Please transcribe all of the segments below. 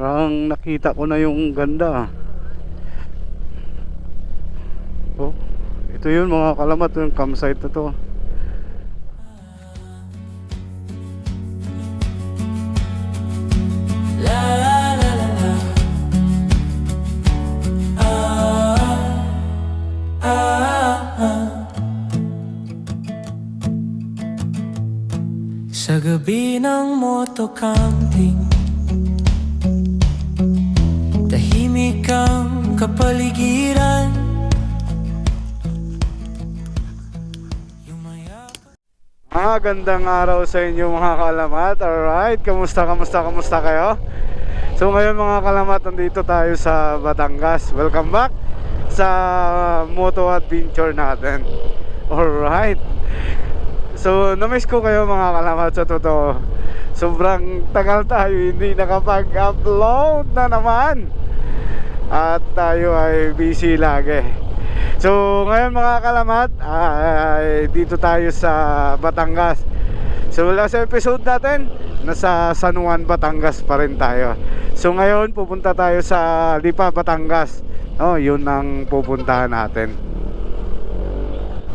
Parang nakita ko na yung ganda. Oh, ito yun mga kalamat, yung campsite na to. Sa gabi ng motocamping, tahimik ang kapaligiran. Gandang araw sa inyo mga kalamat. Alright, kamusta kayo? So ngayon mga kalamat, nandito tayo sa Batangas. Welcome back sa moto adventure natin. Alright. So na-miss ko kayo mga kalamat, sa totoo. Sobrang tagal tayo hindi nakapag-upload na naman. At tayo ay busy lagi. So ngayon mga kalamat, dito tayo sa Batangas. So last episode natin, nasa San Juan, Batangas pa rin tayo. So ngayon pupunta tayo sa Lipa, Batangas. Yun ang pupuntahan natin.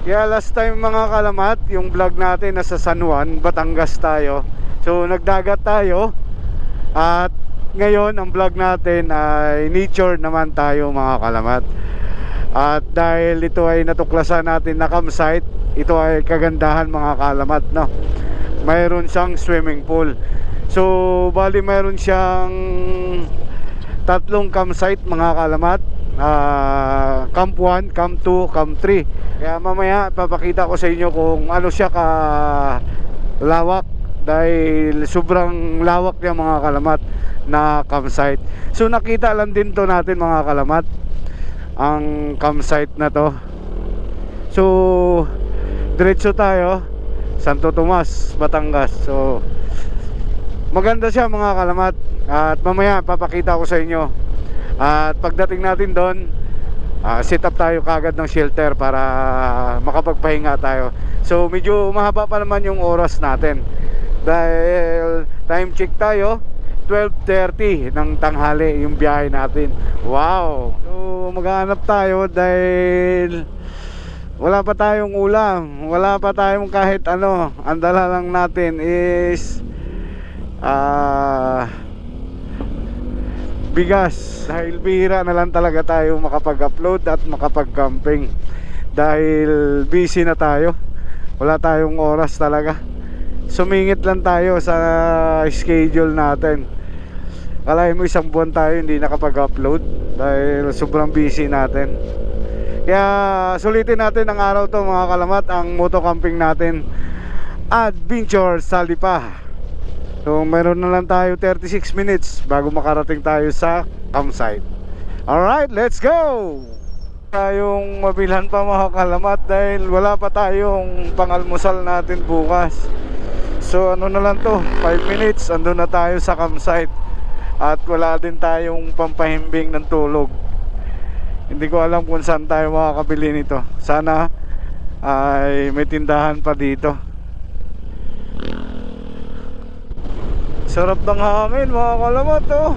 Kaya last time mga kalamat, yung vlog natin nasa San Juan, Batangas tayo. So nagdagat tayo. At ngayon ang vlog natin ay nature naman tayo mga kalamat. At dahil ito ay natuklasan natin na campsite, ito ay kagandahan mga kalamat, no? Mayroon siyang swimming pool. So bali mayroon siyang tatlong campsite mga kalamat. Camp 1, Camp 2, Camp 3. Kaya mamaya papakita ko sa inyo kung ano siya ka lawak. Dahil sobrang lawak niya mga kalamat na campsite. So nakita lang din to natin mga kalamat, ang campsite na to. So diretso tayo Santo Tomas, Batangas. So maganda siya mga kalamat. At mamaya papakita ko sa inyo. At pagdating natin doon, set up tayo kagad ng shelter para makapagpahinga tayo. So medyo mahaba pa naman yung oras natin, dahil time check tayo 12:30 ng tanghali yung biyahe natin. Wow! So maghanap tayo dahil wala pa tayong ulam, wala pa tayong kahit ano. Ang dala lang natin is bigas. Dahil bihira na lang talaga tayo makapag-upload at makapag-camping, dahil busy na tayo. Wala tayong oras talaga. Sumingit lang tayo sa schedule natin. Kalahin mo isang buwan tayo hindi nakapag-upload dahil sobrang busy natin. Kaya sulitin natin ang araw to mga kalamat, ang moto camping natin, adventure sa Lipa. So meron na lang tayo 36 minutes bago makarating tayo sa campsite. Alright, let's go! Tayong mabilhan pa mga kalamat dahil wala pa tayong pangalmusal natin bukas. So ano na lang to, 5 minutes andun na tayo sa campsite. At wala din tayong pampahimbing ng tulog. Hindi ko alam kung saan tayo makakabili nito. Sana ay may tindahan pa dito. Sarap ng hangin mga kalamat, oh.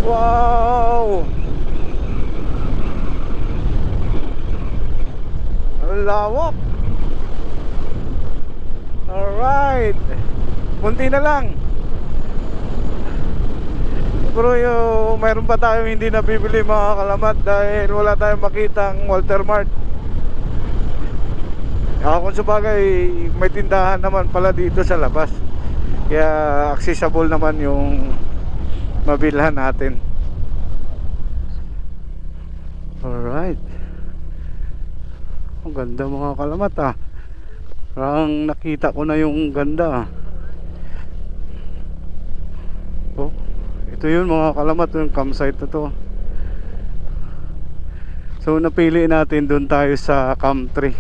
Wow! Ang lawak. Alright, kunti na lang. Pero mayroon pa tayong hindi nabibili mga kalamat dahil wala tayong makitang Walter Mart. Kung sabagay may tindahan naman pala dito sa labas, kaya accessible naman yung mabilhan natin. Alright, ang ganda mga kalamat, parang nakita ko na yung ganda. Oh, ito yun mga kalamat, yung campsite na to. So napili natin doon tayo sa Camp 3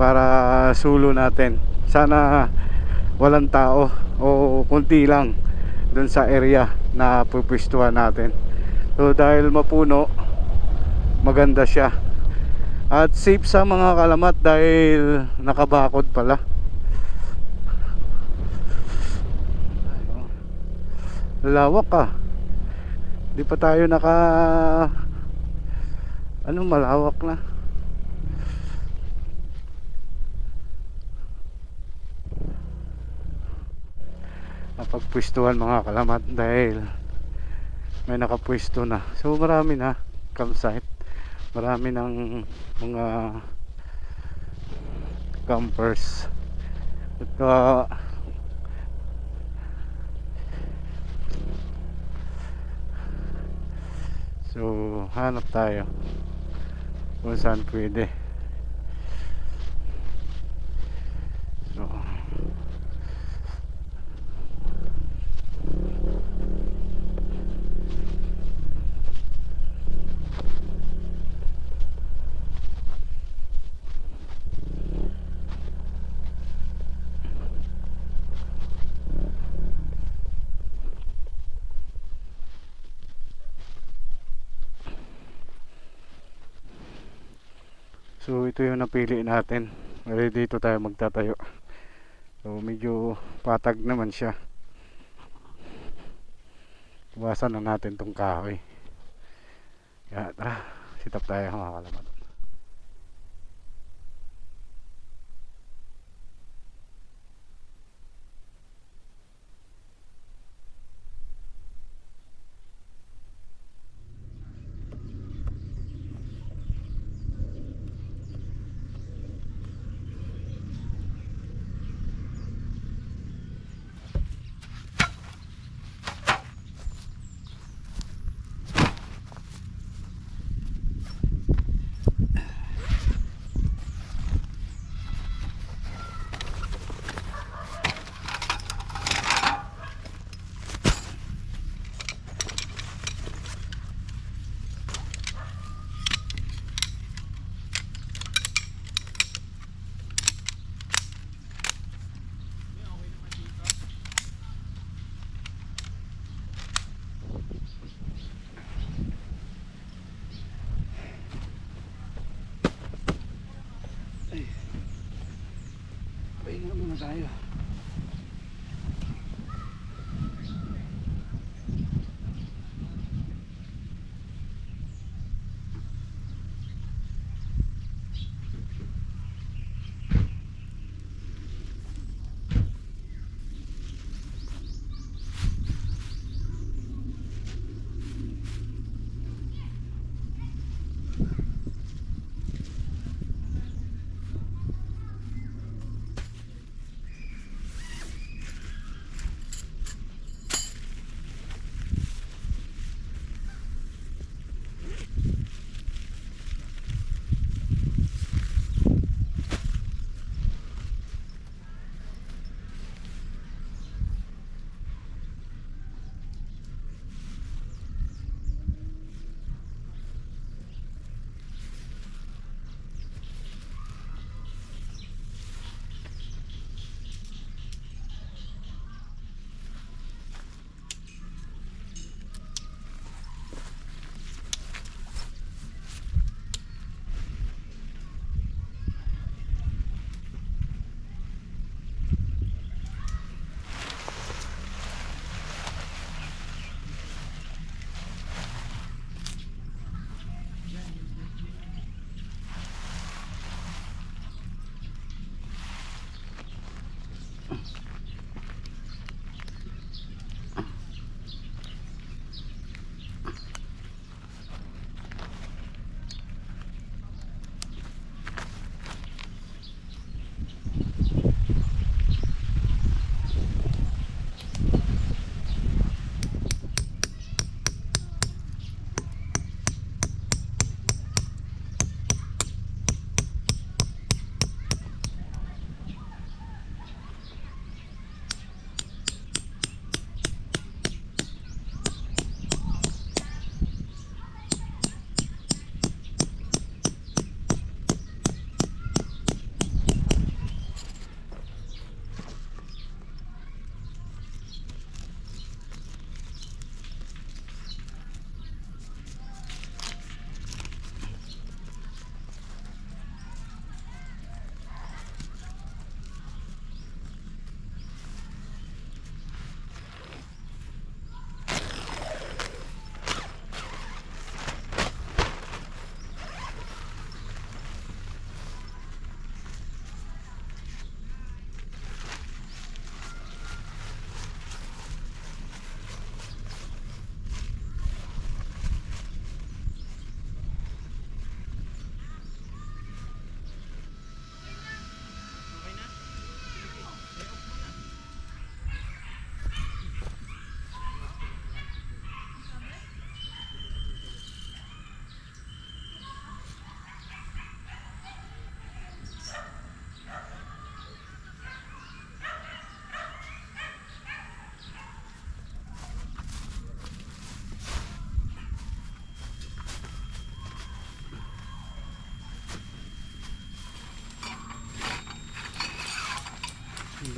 para sulo natin. Sana walang tao o kunti lang doon sa area na pupwestuhan natin. So dahil mapuno, maganda siya. At safe sa mga kalamat dahil nakabakod pala. Lawak ah. Di pa tayo naka ano, malawak na. Napagpwestuhan mga kalamat dahil may nakapwesto na. So marami na campsite. Marami ng mga campers. At so hanap tayo kung saan pwede. So So ito yung napili natin. Dito tayo magtatayo. So medyo patag naman siya. Iwasan na natin tong kahoy. Kaya tara, sit up tayo mga kalamat.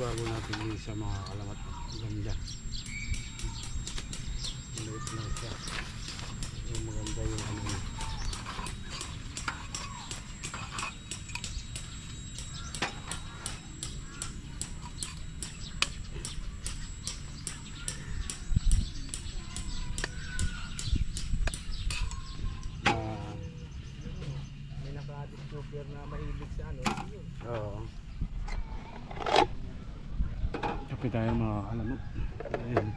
bago natin din sa mga kalamat. Ganda. Maliit lang siya. Yung maganda yung ano niya. May naka-discover na mahilig sa ano, yun. Oo. Kape tayo mga kalamat. Ayun.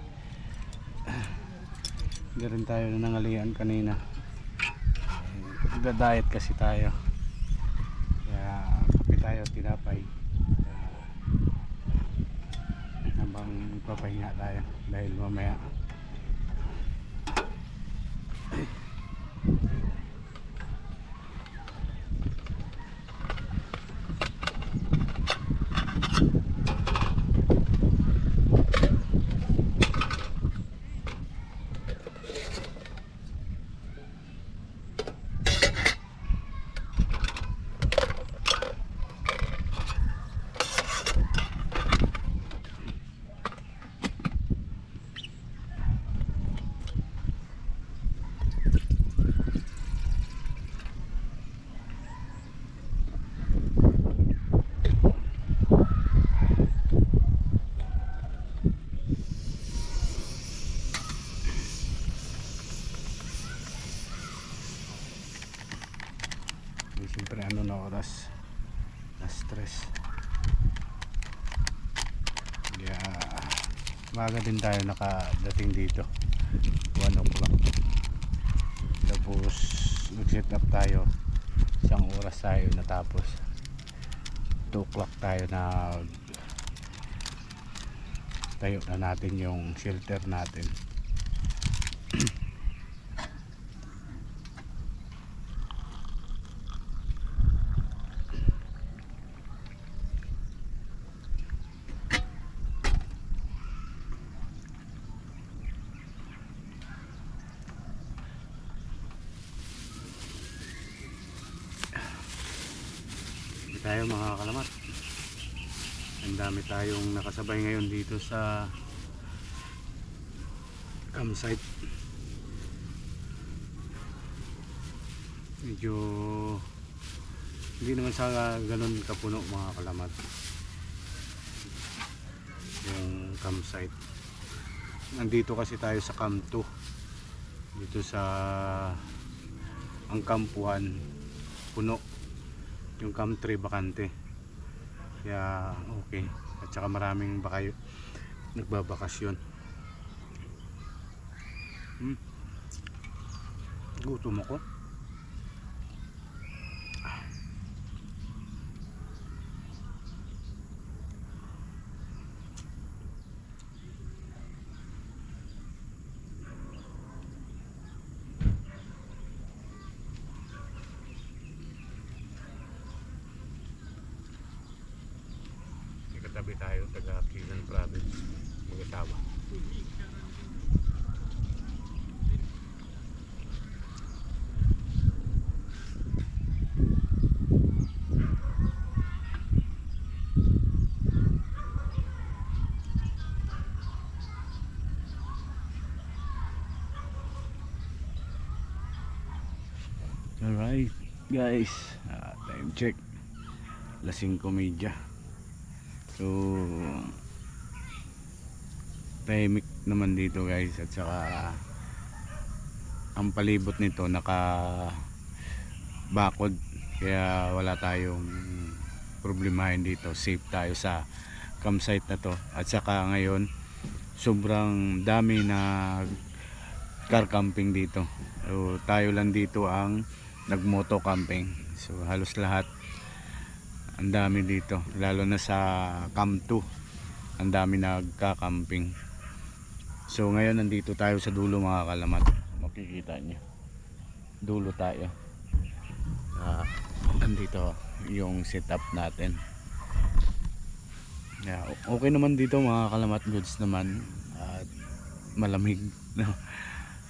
Hindi rin tayo nanangalian kanina. Nagda-diet kasi tayo. Kaya kape tayo, tinapay. Habang papahinga tayo dahil mamaya siyempre ano na oras na stress kaya maga din tayo nakadating dito 1 o'clock tapos nag set up tayo 1 oras tayo natapos 2 o'clock tayo na tayo na natin yung shelter natin. Tayo mga kalamat, ang dami tayong nakasabay ngayon dito sa campsite. Medyo hindi naman sa ganun kapuno mga kalamat yung campsite. Nandito kasi tayo sa Camp 2 dito sa ang Camp 1 puno, yung Camp 3 bakante, kaya okay, at saka maraming nagbabakasyon. Gutom ako. Katabi tayo taga Quezon Province, mag-asawa. Alright guys, time check alas 5:30. So tahimik naman dito guys, at saka ang palibot nito naka bakod, kaya wala tayong problemahin dito. Safe tayo sa campsite na to, at saka ngayon sobrang dami na car camping dito. So tayo lang dito ang nagmoto camping, so halos lahat ang dami dito, lalo na sa Camp 2 ang dami nagka-camping. So ngayon nandito tayo sa dulo mga kalamat, makikita nyo dulo tayo. Nandito yung setup natin. Okay naman dito mga kalamat, goods naman at malamig, no?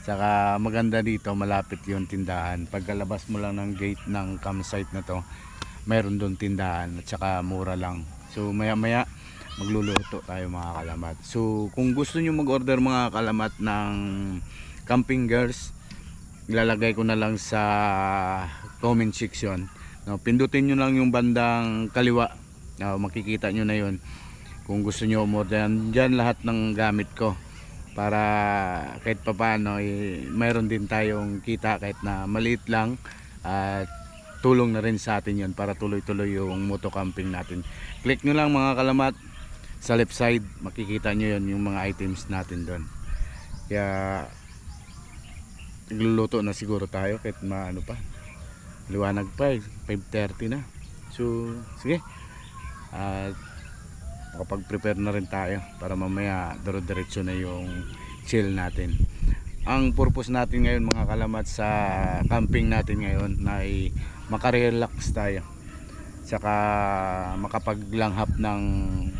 Saka maganda dito, malapit yung tindahan. Pagkalabas mo lang ng gate ng campsite na to, mayroon doon tindahan, at saka mura lang. So maya maya magluluto tayo mga kalamat. So kung gusto nyo mag-order mga kalamat ng camping gears, ilalagay ko na lang sa comment section, no, pindutin nyo lang yung bandang kaliwa, no, makikita nyo na yun. Kung gusto nyo umorder, dyan lahat ng gamit ko, para kahit papaano mayroon din tayong kita kahit na maliit lang, at tulong na rin sa atin yun para tuloy-tuloy yung moto camping natin. Click nyo lang mga kalamat sa left side, makikita nyo yun yung mga items natin doon. Kaya nagluluto na siguro tayo kahit maano pa, liwanag pa 5:30 na. So sige, at makapag-prepare na rin tayo para mamaya diretso na yung chill natin. Ang purpose natin ngayon mga kalamat sa camping natin ngayon ay makarelax tayo, saka makapaglanghap ng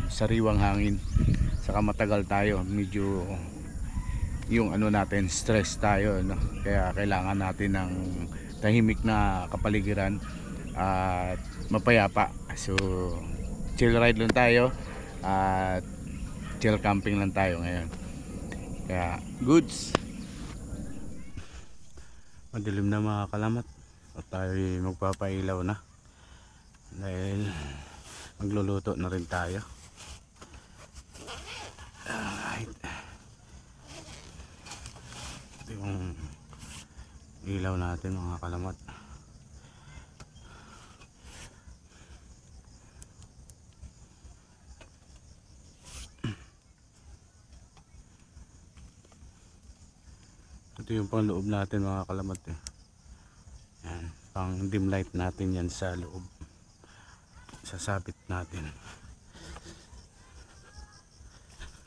sariwang hangin, saka matagal tayo medyo yung ano natin, stress tayo, no? Kaya kailangan natin ng tahimik na kapaligiran at mapayapa. So chill ride lang tayo at chill camping lang tayo ngayon. Kaya goods. Madilim na mga kalamat at tayo magpapailaw na dahil magluluto na rin tayo. Alright. Ito yung ilaw natin mga kalamat. Ito yung pang loob natin mga kalamat eh. Yan, pang dim light natin yan sa loob, sasabit natin.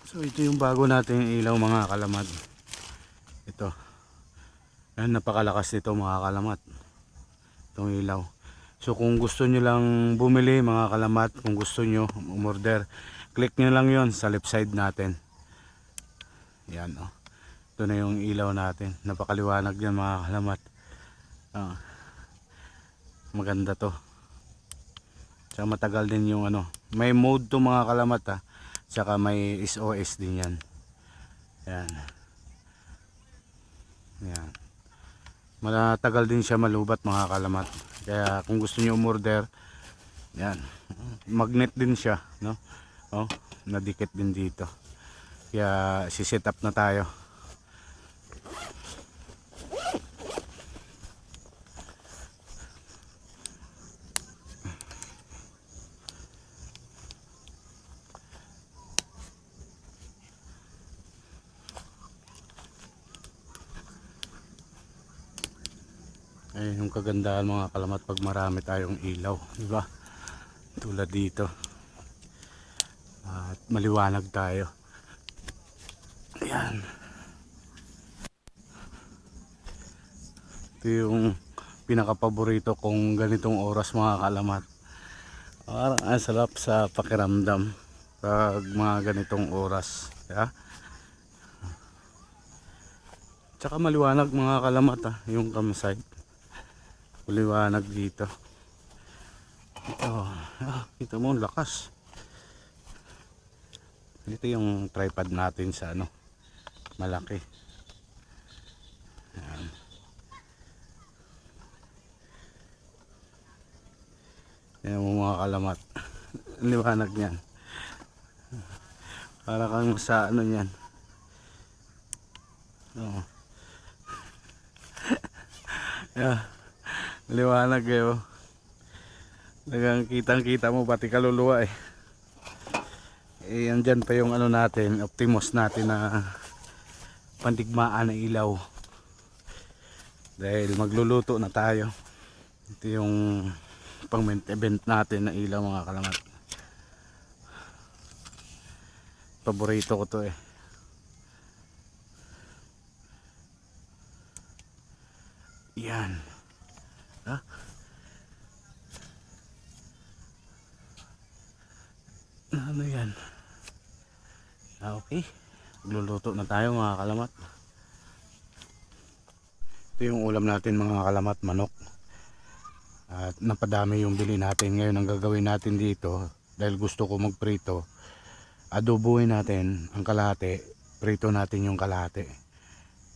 So ito yung bago natin ilaw mga kalamat. Ito, yan, napakalakas nito mga kalamat, itong ilaw. So kung gusto nyo lang bumili mga kalamat, kung gusto nyo umorder, click nyo lang yon sa left side natin. Yan oh. Ito na yung ilaw natin, napakaliwanag yan mga kalamat. Maganda to, saka matagal din yung ano, may mode to mga kalamat ha, saka may SOS din yan. Yan, yan, matagal din siya malubat mga kalamat. Kaya kung gusto nyo umorder, yan, magnet din siya, no? Oh, nadikit din dito. Kaya si-set up na tayo. Ay, yung kagandahan mga kalamat pag marami tayong ilaw, di ba? Tulad dito. At maliwanag tayo. Ayan. Ito yung pinakapaborito kong ganitong oras mga kalamat. Parang ang sarap sa pakiramdam pag mga ganitong oras. Yeah? Tsaka maliwanag mga kalamat ha, yung campsite. Maliwanag dito. Ito, kita mo lakas. Ito yung tripod natin sa ano, malaki. Ayan. Yan mo mga kalamat. Liwanag niyan. Para kang sa ano niyan. Oh. Yeah. Liwanag eh oh. Nagang kitang kita mo pati kaluluwa eh. Eh andyan pa yung ano natin, Optimus natin na pandigmaan na ilaw. Dahil magluluto na tayo. Ito yung pang event natin na ilaw mga kalamat. Paborito ko to eh. Yan. Ha? Ano yan? Okay. Magluluto na tayo mga kalamat. Ito yung ulam natin mga kalamat, manok. At napadami yung bili natin ngayon. Ang gagawin natin dito, dahil gusto ko magprito, adobohin natin ang kalahati, prito natin yung kalahati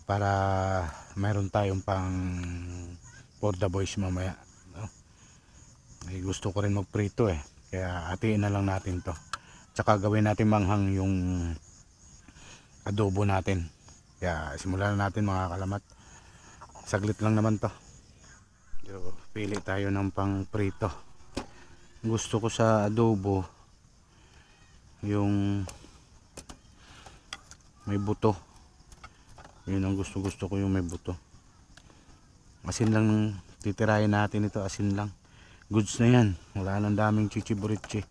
para meron tayong pang for the boys mamaya, no? Ay, gusto ko rin magprito kaya hatiin na lang natin to, tsaka gawin natin manghang yung adobo natin. Kaya simulan na natin mga kalamat, saglit lang naman to. So, pili tayo ng pang prito. Gusto ko sa adobo yung may buto, yun ang gusto ko, yung may buto. Asin lang titirahin natin ito, asin lang, goods na yan, wala nang daming chichiburichi.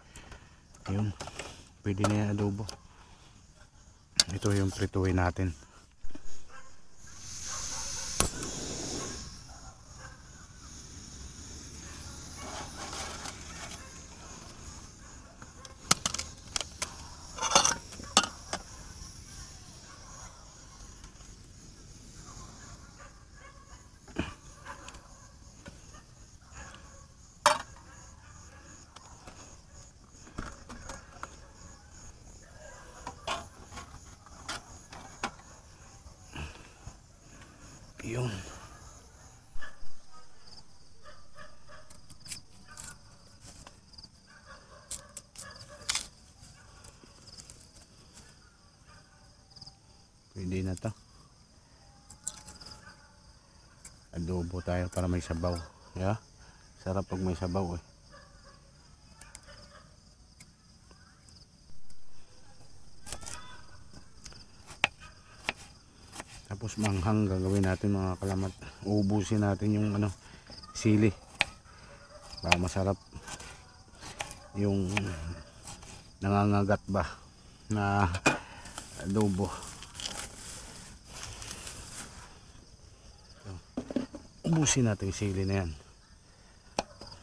Yun, pwede na yan adobo. Ito yung prituin natin. Yun. Pwede na to. Adobo tayo para may sabaw. Yeah? Sarap pag may sabaw Tapos manghang gagawin natin mga kalamat. Ubusin natin yung sili. Para masarap yung nangangagat ba na adobo. So, ubusin natin yung sili na yan.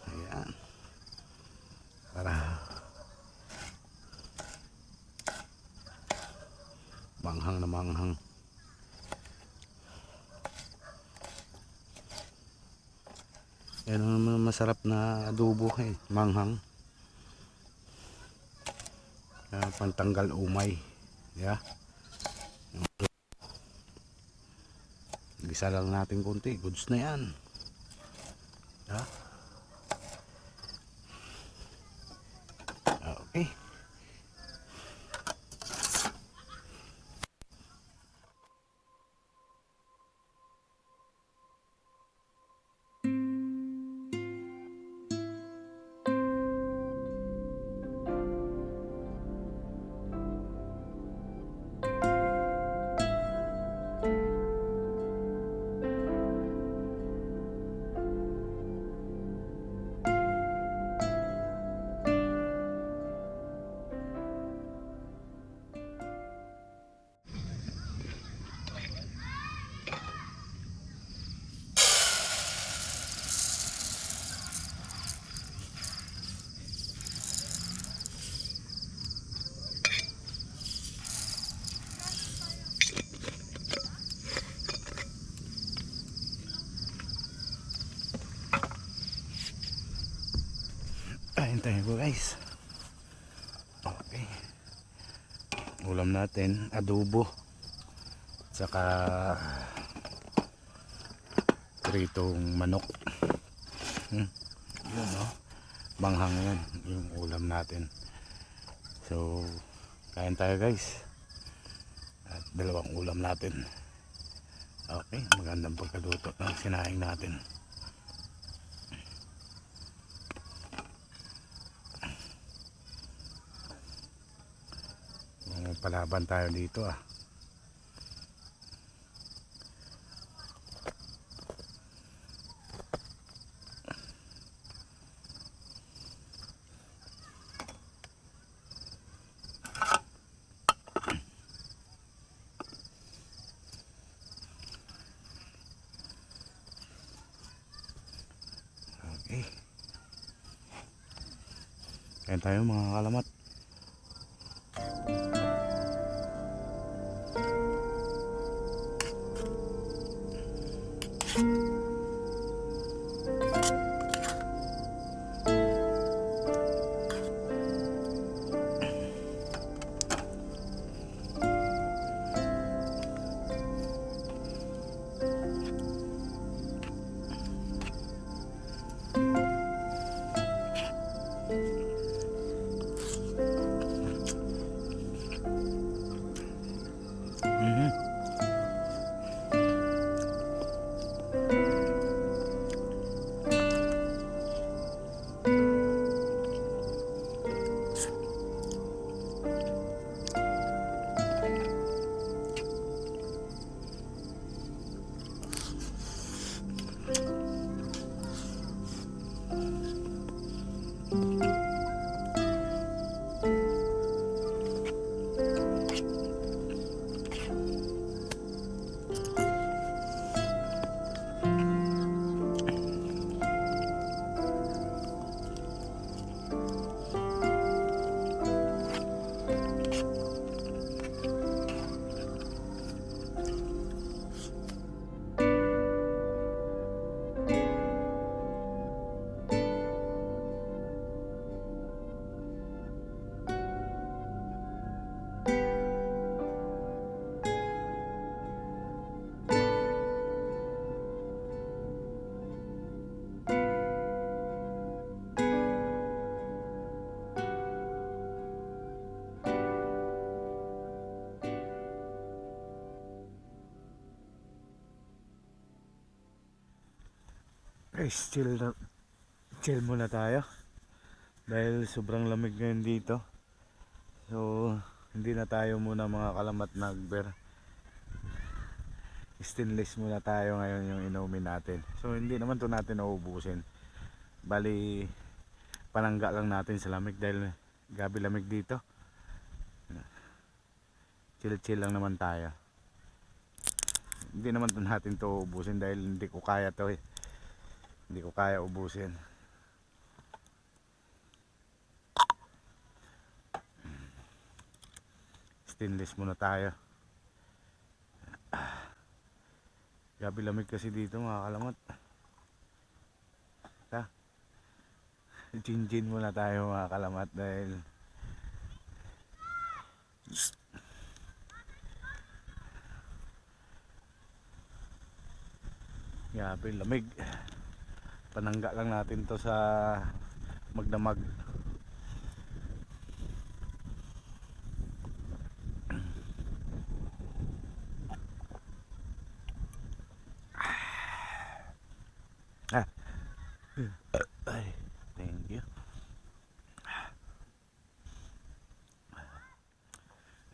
Ayan. Para manghang na manghang. Yan ang masarap na adobo manghang. Pantanggal umay. Yeah. Gisa lang natin konti, goods na yan. Yeah. Okay. Hintayin ko guys. Okay, ulam natin adobo saka pritong manok. Yun manghang yan yung ulam natin. So kain tayo guys, at dalawang ulam natin. Okay, magandang pagkaluto ng sinaing natin. Palaban tayo dito Okay, kain tayo mga kalamat. Guys, chill muna tayo dahil sobrang lamig ngayon dito. So hindi na tayo muna mga kalamat nagber. Stainless muna tayo ngayon yung inumin natin. So hindi naman to natin nauubusin. Bali panangga lang natin sa lamig dahil gabi lamig dito. Chill lang naman tayo. Hindi naman to natin to ubusin dahil hindi ko kaya to eh. Hindi ko kaya ubusin. Stainless muna tayo. Gabi lamig kasi dito mga kalamat. Gin muna tayo mga kalamat dahil gabi lamig. Panangga lang natin to sa magdamag. Ay, thank you.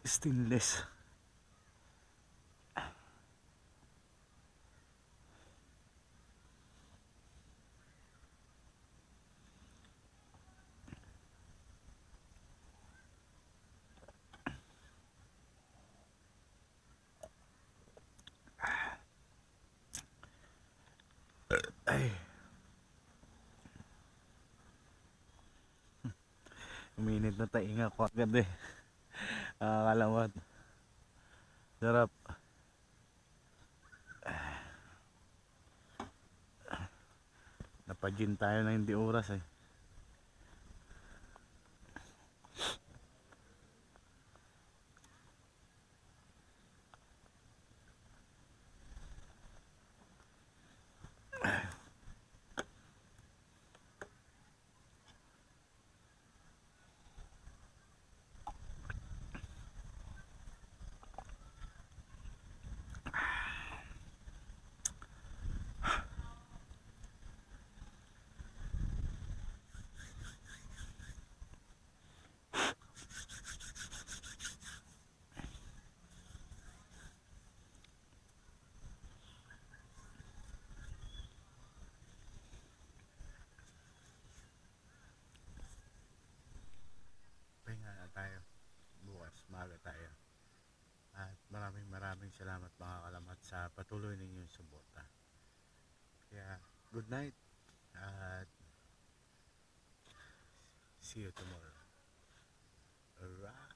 Stainless. Ay. Uminit na tainga ko agad eh. Kalamat. Sarap. Napagin tayo na hindi oras eh. Pahinga na tayo. Bukas, maaga tayo. At maraming salamat mga kalamat sa patuloy ninyong suporta. Kaya, good night. At see you tomorrow. Alright.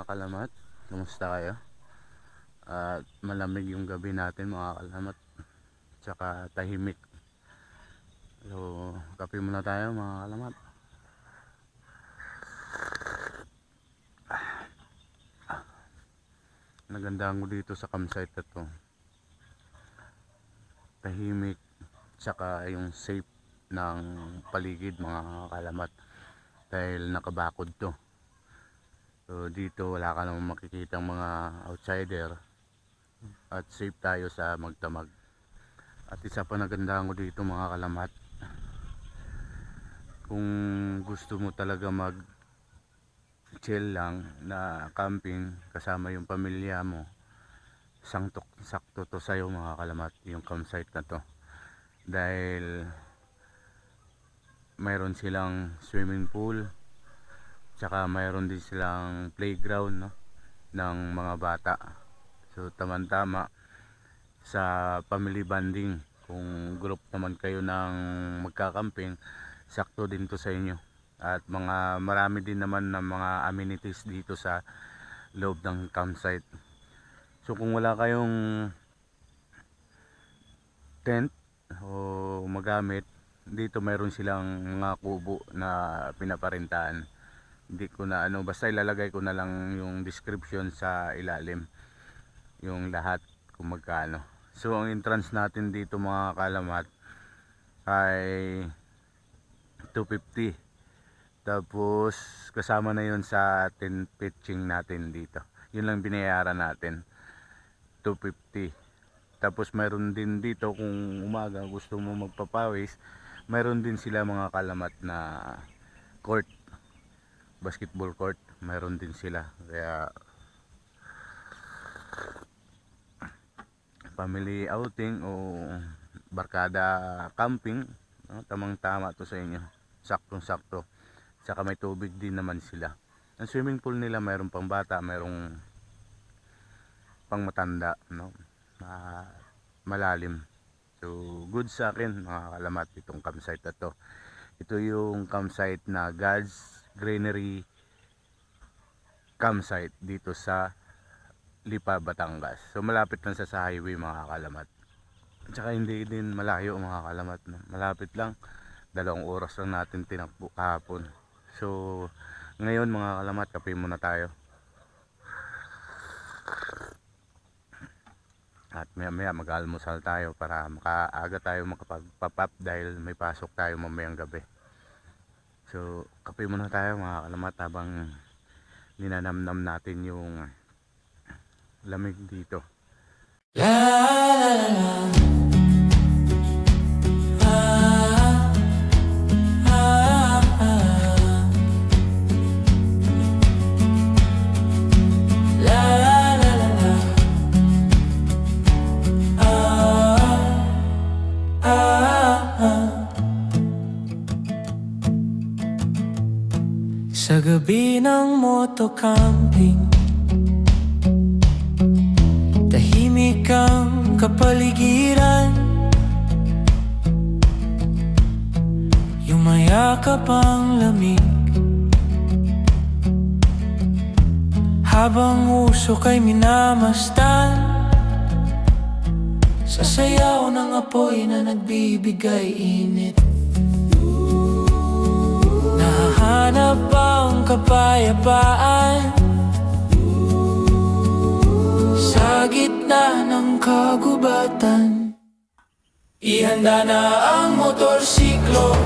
mga kalamat, kumusta kayo? At malamig yung gabi natin mga kalamat, tsaka tahimik. So kape muna tayo mga kalamat. Nagandahan ko dito sa campsite na to, tahimik, tsaka yung safe ng paligid mga kalamat, dahil nakabakod to. So dito wala ka namang makikitang mga outsider at safe tayo sa magdamag. At isa pa nagandahan ko dito mga kalamat, kung gusto mo talaga mag chill lang na camping kasama yung pamilya mo, sakto to sa'yo mga kalamat, yung campsite na to. Dahil mayroon silang swimming pool, tsaka mayroon din silang playground, no, ng mga bata. So tamang-tama sa family bonding. Kung group naman kayo ng magkakamping, sakto din to sa inyo. At marami din naman ng mga amenities dito sa loob ng campsite. So kung wala kayong tent o magamit, dito mayroon silang mga kubo na pinaparintaan. Hindi ko na basta ilalagay ko na lang yung description sa ilalim, yung lahat kung magkano. So ang entrance natin dito mga kalamat ay 250. Tapos kasama na yun sa tent pitching natin dito. Yun lang binayaran natin, 250. Tapos mayroon din dito kung umaga gusto mo magpapawis, mayroon din sila mga kalamat na court, basketball court, mayroon din sila. Kaya family outing o barkada camping, no, tamang tama to sa inyo, saktong sakto. Saka may tubig din naman sila. Ang swimming pool nila mayroon pang bata, mayroong pang matanda, no, malalim. So good sa akin mga kalamat itong campsite na to. Ito yung campsite na God's Greenery campsite dito sa Lipa, Batangas. So malapit lang sa highway mga kalamat. Tsaka hindi din malayo mga kalamat, no? Malapit lang, 2 oras lang natin tinakbo kahapon. So ngayon mga kalamat, kape muna tayo. At maya maya mag-almusal tayo para makaaga tayo makapag-pop dahil may pasok tayo mamayang gabi. So kape muna tayo mga kalamat habang ninanamnam natin yung lamig dito. La la la la. Ah, ah, ah. La la la la. Ah, ah, ah. Sa gabi ng motocamping, tahimik ang kapaligiran, yumayakap ang lamig, habang usok ay minamastan, sa sayaw ng apoy na nagbibigay init. Nahahanap ang kapayapaan sa gitna ng kagubatan. Ihanda na ang motorsiklo,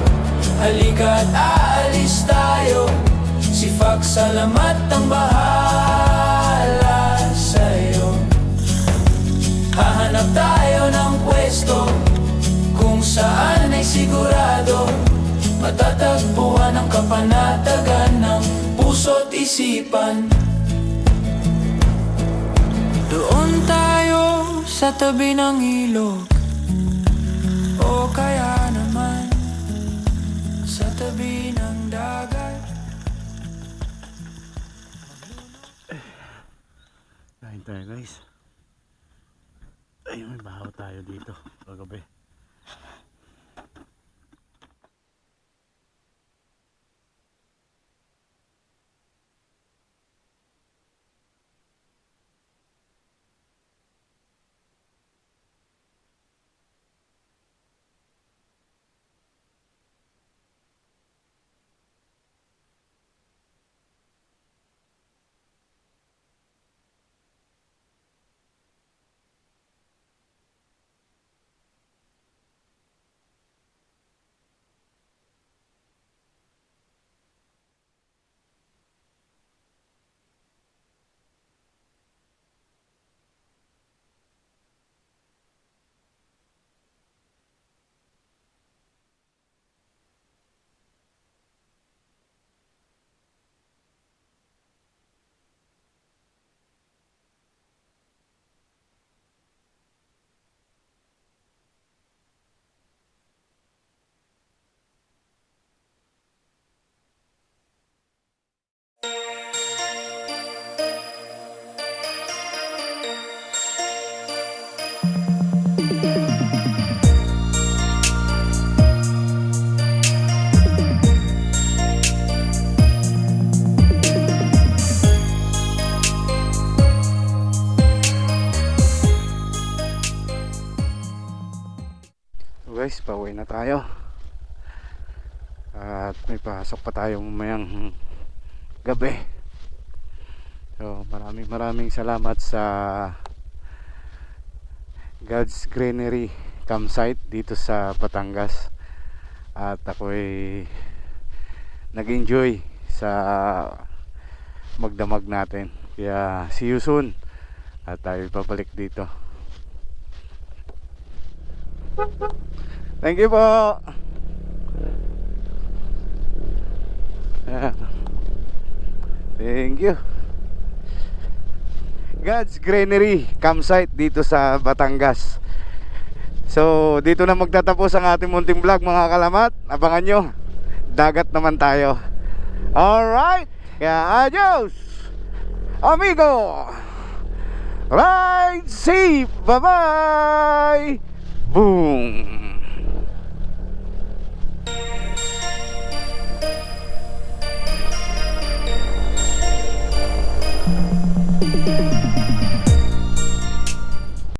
halika't aalis tayo. Si Fox salamat ang bahala sa'yo. Hahanap tayo ng pwesto kung saan ay sigurado matatagpuan ang kapanatagan ng puso't isipan. Doon tayo sa tabi ng ilog, o kaya naman sa tabi ng dagat. Kain tayo guys. Ay, may bahaw tayo dito kagabi. guys, pauwi na tayo. At may pasok pa tayo mamayang gabi. So maraming salamat sa God's Greenery Campsite dito sa Batangas. At ako'y nag-enjoy sa magdamag natin. Kaya see you soon. At tayo babalik dito. Thank you po. Thank you. God's Greenery Campsite dito sa Batangas. So dito na magtatapos ang ating munting vlog mga kalamat. Abangan nyo, dagat naman tayo. Alright, kaya adios amigo. Ride safe. Bye bye. Boom.